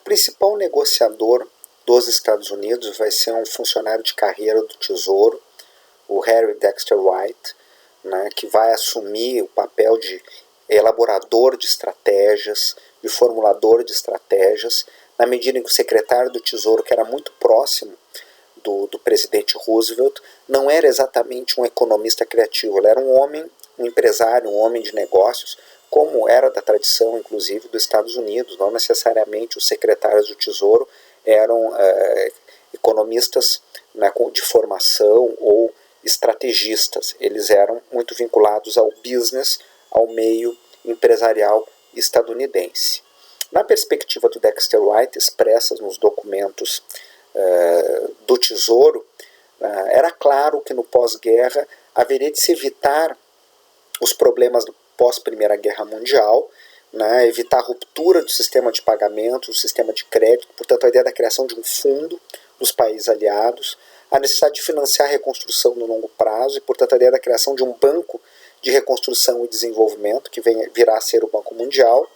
principal negociador dos Estados Unidos vai ser um funcionário de carreira do Tesouro, o Harry Dexter White, né, que vai assumir o papel de elaborador de estratégias, de formulador de estratégias, na medida em que o secretário do Tesouro, que era muito próximo do presidente Roosevelt, não era exatamente um economista criativo, ele era um homem, um empresário, um homem de negócios, como era da tradição, inclusive, dos Estados Unidos. Não necessariamente os secretários do Tesouro eram economistas, né, de formação ou estrategistas. Eles eram muito vinculados ao business, ao meio empresarial estadunidense. Na perspectiva do Dexter White, expressas nos documentos do Tesouro, era claro que no pós-guerra haveria de se evitar os problemas do pós-Primeira Guerra Mundial, né, evitar a ruptura do sistema de pagamento, do sistema de crédito, portanto a ideia da criação de um fundo dos países aliados, a necessidade de financiar a reconstrução no longo prazo e, portanto, a ideia da criação de um banco de reconstrução e desenvolvimento, que virá a ser o Banco Mundial.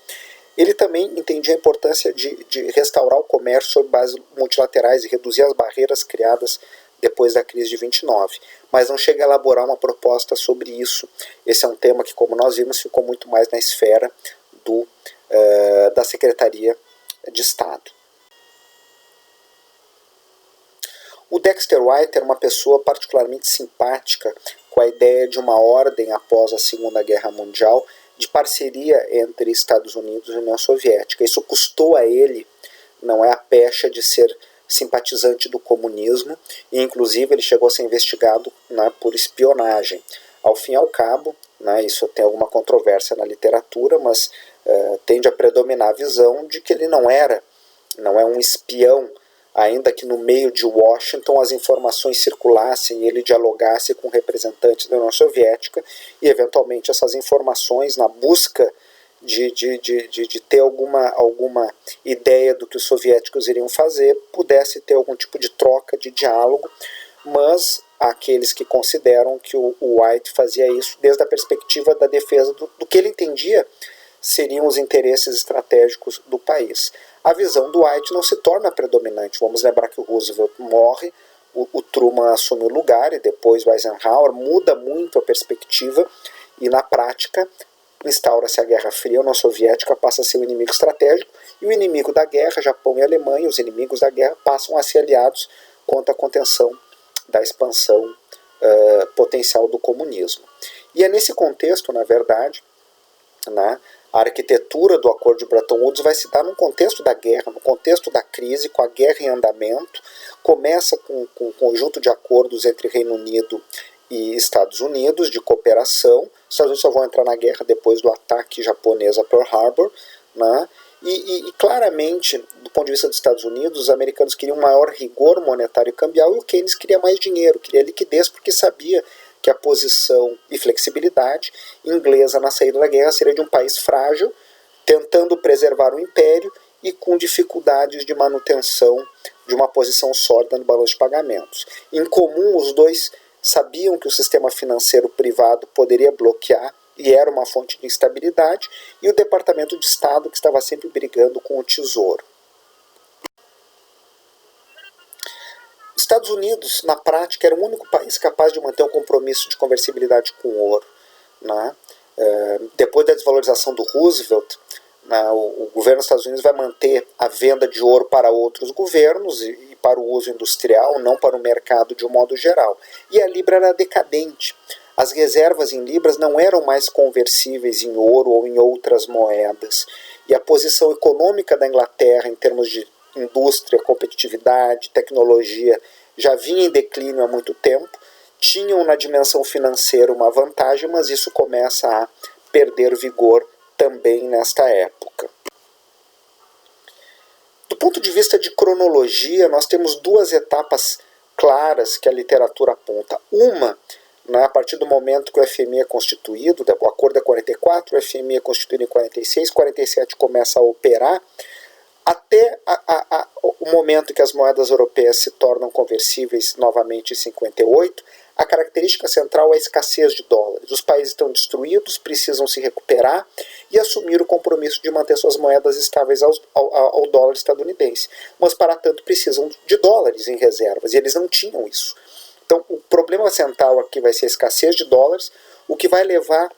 Ele também entendia a importância de restaurar o comércio sob bases multilaterais e reduzir as barreiras criadas depois da crise de 29, mas não chega a elaborar uma proposta sobre isso. Esse é um tema que, como nós vimos, ficou muito mais na esfera da Secretaria de Estado. O Dexter White era uma pessoa particularmente simpática com a ideia de uma ordem após a Segunda Guerra Mundial de parceria entre Estados Unidos e União Soviética. Isso custou a ele, não é, a pecha de ser simpatizante do comunismo, e inclusive ele chegou a ser investigado, né, por espionagem. Ao fim e ao cabo, né, isso tem alguma controvérsia na literatura, mas tende a predominar a visão de que ele não é um espião, ainda que no meio de Washington as informações circulassem e ele dialogasse com representantes da União Soviética e eventualmente essas informações, na busca de ter alguma ideia do que os soviéticos iriam fazer, pudesse ter algum tipo de troca, de diálogo, mas há aqueles que consideram que o White fazia isso desde a perspectiva da defesa do que ele entendia seriam os interesses estratégicos do país. A visão do White não se torna predominante. Vamos lembrar que o Roosevelt morre, o Truman assume o lugar e depois o Eisenhower, muda muito a perspectiva e na prática instaura-se a Guerra Fria. A União Soviética passa a ser o inimigo estratégico e o inimigo da guerra, Japão e Alemanha, os inimigos da guerra, passam a ser aliados contra a contenção da expansão potencial do comunismo. E é nesse contexto, na verdade, né, a arquitetura do Acordo de Bretton Woods vai se dar num contexto da guerra, no contexto da crise, com a guerra em andamento. Começa com um conjunto de acordos entre Reino Unido e Estados Unidos de cooperação. Os Estados Unidos só vão entrar na guerra depois do ataque japonês a Pearl Harbor, né? E claramente, do ponto de vista dos Estados Unidos, os americanos queriam um maior rigor monetário e cambial e o Keynes queria mais dinheiro, queria liquidez, porque sabia que a posição e flexibilidade inglesa na saída da guerra seria de um país frágil, tentando preservar o império e com dificuldades de manutenção de uma posição sólida no balanço de pagamentos. Em comum, os dois sabiam que o sistema financeiro privado poderia bloquear e era uma fonte de instabilidade, e o Departamento de Estado, que estava sempre brigando com o Tesouro. Os Estados Unidos, na prática, era o único país capaz de manter um compromisso de conversibilidade com ouro, né? Depois da desvalorização do Roosevelt, né, o governo dos Estados Unidos vai manter a venda de ouro para outros governos e para o uso industrial, não para o mercado de um modo geral. E a Libra era decadente. As reservas em libras não eram mais conversíveis em ouro ou em outras moedas. E a posição econômica da Inglaterra, em termos de indústria, competitividade, tecnologia, já vinha em declínio há muito tempo. Tinham na dimensão financeira uma vantagem, mas isso começa a perder vigor também nesta época. Do ponto de vista de cronologia, nós temos duas etapas claras que a literatura aponta. Uma, né, a partir do momento que o FMI é constituído, o acordo é 44, o FMI é constituído em 46, 47 começa a operar, até o momento que as moedas europeias se tornam conversíveis novamente em 58, a característica central é a escassez de dólares. Os países estão destruídos, precisam se recuperar e assumir o compromisso de manter suas moedas estáveis ao dólar estadunidense. Mas, para tanto, precisam de dólares em reservas, e eles não tinham isso. Então, o problema central aqui vai ser a escassez de dólares, o que vai levar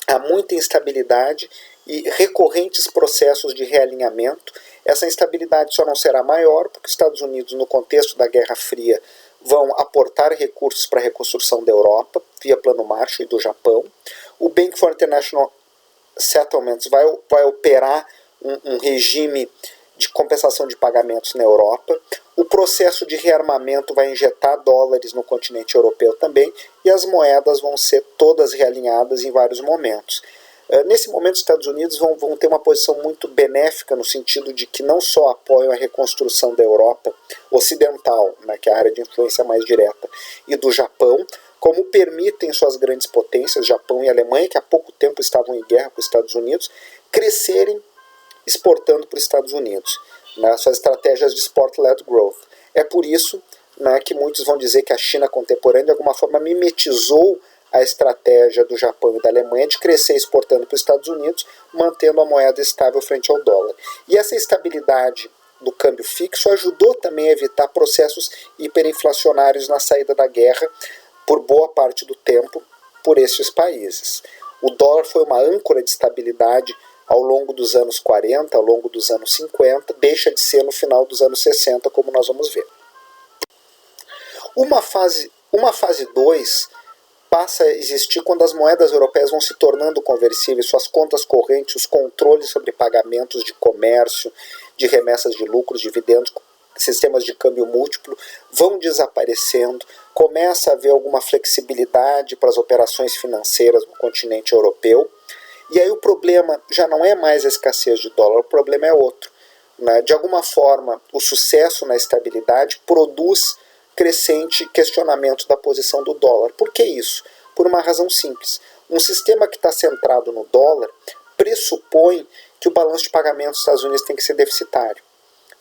a muita instabilidade e recorrentes processos de realinhamento. Essa instabilidade só não será maior porque os Estados Unidos, no contexto da Guerra Fria, vão aportar recursos para a reconstrução da Europa, via Plano Marshall e do Japão. O Bank for International Settlements vai operar um regime de compensação de pagamentos na Europa. O processo de rearmamento vai injetar dólares no continente europeu também, e as moedas vão ser todas realinhadas em vários momentos. Nesse momento, os Estados Unidos vão ter uma posição muito benéfica no sentido de que não só apoiam a reconstrução da Europa ocidental, né, que é a área de influência mais direta, e do Japão, como permitem suas grandes potências, Japão e Alemanha, que há pouco tempo estavam em guerra com os Estados Unidos, crescerem exportando para os Estados Unidos, né, suas estratégias de export-led growth. É por isso, né, que muitos vão dizer que a China contemporânea de alguma forma mimetizou a estratégia do Japão e da Alemanha de crescer exportando para os Estados Unidos, mantendo a moeda estável frente ao dólar. E essa estabilidade do câmbio fixo ajudou também a evitar processos hiperinflacionários na saída da guerra por boa parte do tempo por esses países. O dólar foi uma âncora de estabilidade ao longo dos anos 40, ao longo dos anos 50, deixa de ser no final dos anos 60, como nós vamos ver. Uma fase 2 passa a existir quando as moedas europeias vão se tornando conversíveis, suas contas correntes, os controles sobre pagamentos de comércio, de remessas de lucros, dividendos, sistemas de câmbio múltiplo vão desaparecendo, começa a haver alguma flexibilidade para as operações financeiras no continente europeu, e aí o problema já não é mais a escassez de dólar, o problema é outro. Né? De alguma forma, o sucesso na estabilidade produz crescente questionamento da posição do dólar. Por que isso? Por uma razão simples. Um sistema que está centrado no dólar pressupõe que o balanço de pagamentos dos Estados Unidos tem que ser deficitário,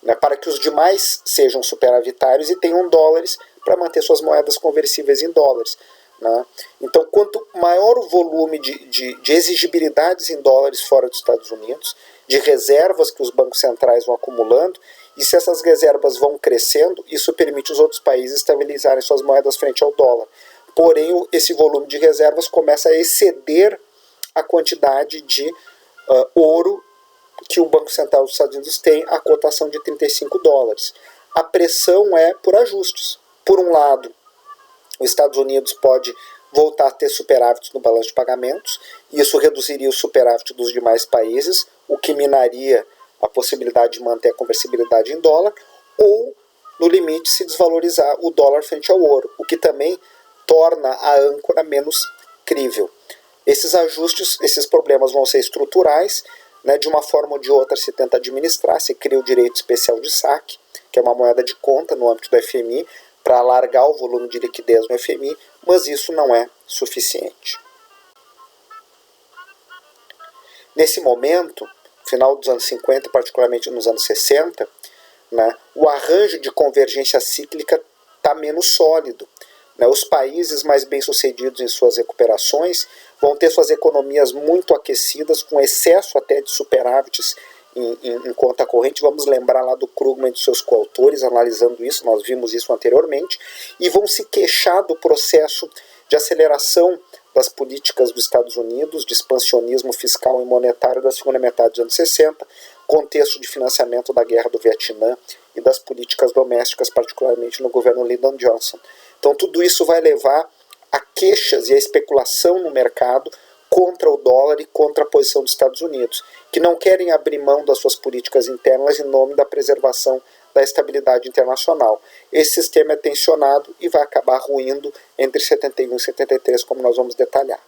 né, para que os demais sejam superavitários e tenham dólares para manter suas moedas conversíveis em dólares. Né? Então, quanto maior o volume de exigibilidades em dólares fora dos Estados Unidos, de reservas que os bancos centrais vão acumulando, e se essas reservas vão crescendo, isso permite os outros países estabilizarem suas moedas frente ao dólar. Porém, esse volume de reservas começa a exceder a quantidade de ouro que o Banco Central dos Estados Unidos tem, a cotação de 35 dólares. A pressão é por ajustes. Por um lado, os Estados Unidos pode voltar a ter superávit no balanço de pagamentos, e isso reduziria o superávit dos demais países, o que minaria a possibilidade de manter a conversibilidade em dólar, ou, no limite, se desvalorizar o dólar frente ao ouro, o que também torna a âncora menos crível. Esses ajustes, esses problemas vão ser estruturais, né, de uma forma ou de outra se tenta administrar, se cria o direito especial de saque, que é uma moeda de conta no âmbito do FMI, para alargar o volume de liquidez no FMI, mas isso não é suficiente. Nesse momento, final dos anos 50, particularmente nos anos 60, né, o arranjo de convergência cíclica está menos sólido. Né, os países mais bem-sucedidos em suas recuperações vão ter suas economias muito aquecidas, com excesso até de superávites em conta corrente. Vamos lembrar lá do Krugman e dos seus coautores analisando isso, nós vimos isso anteriormente, e vão se queixar do processo de aceleração das políticas dos Estados Unidos, de expansionismo fiscal e monetário da segunda metade dos anos 60, contexto de financiamento da guerra do Vietnã e das políticas domésticas, particularmente no governo Lyndon Johnson. Então tudo isso vai levar a queixas e a especulação no mercado contra o dólar e contra a posição dos Estados Unidos, que não querem abrir mão das suas políticas internas em nome da preservação da estabilidade internacional. Esse sistema é tensionado e vai acabar ruindo entre 71 e 73, como nós vamos detalhar.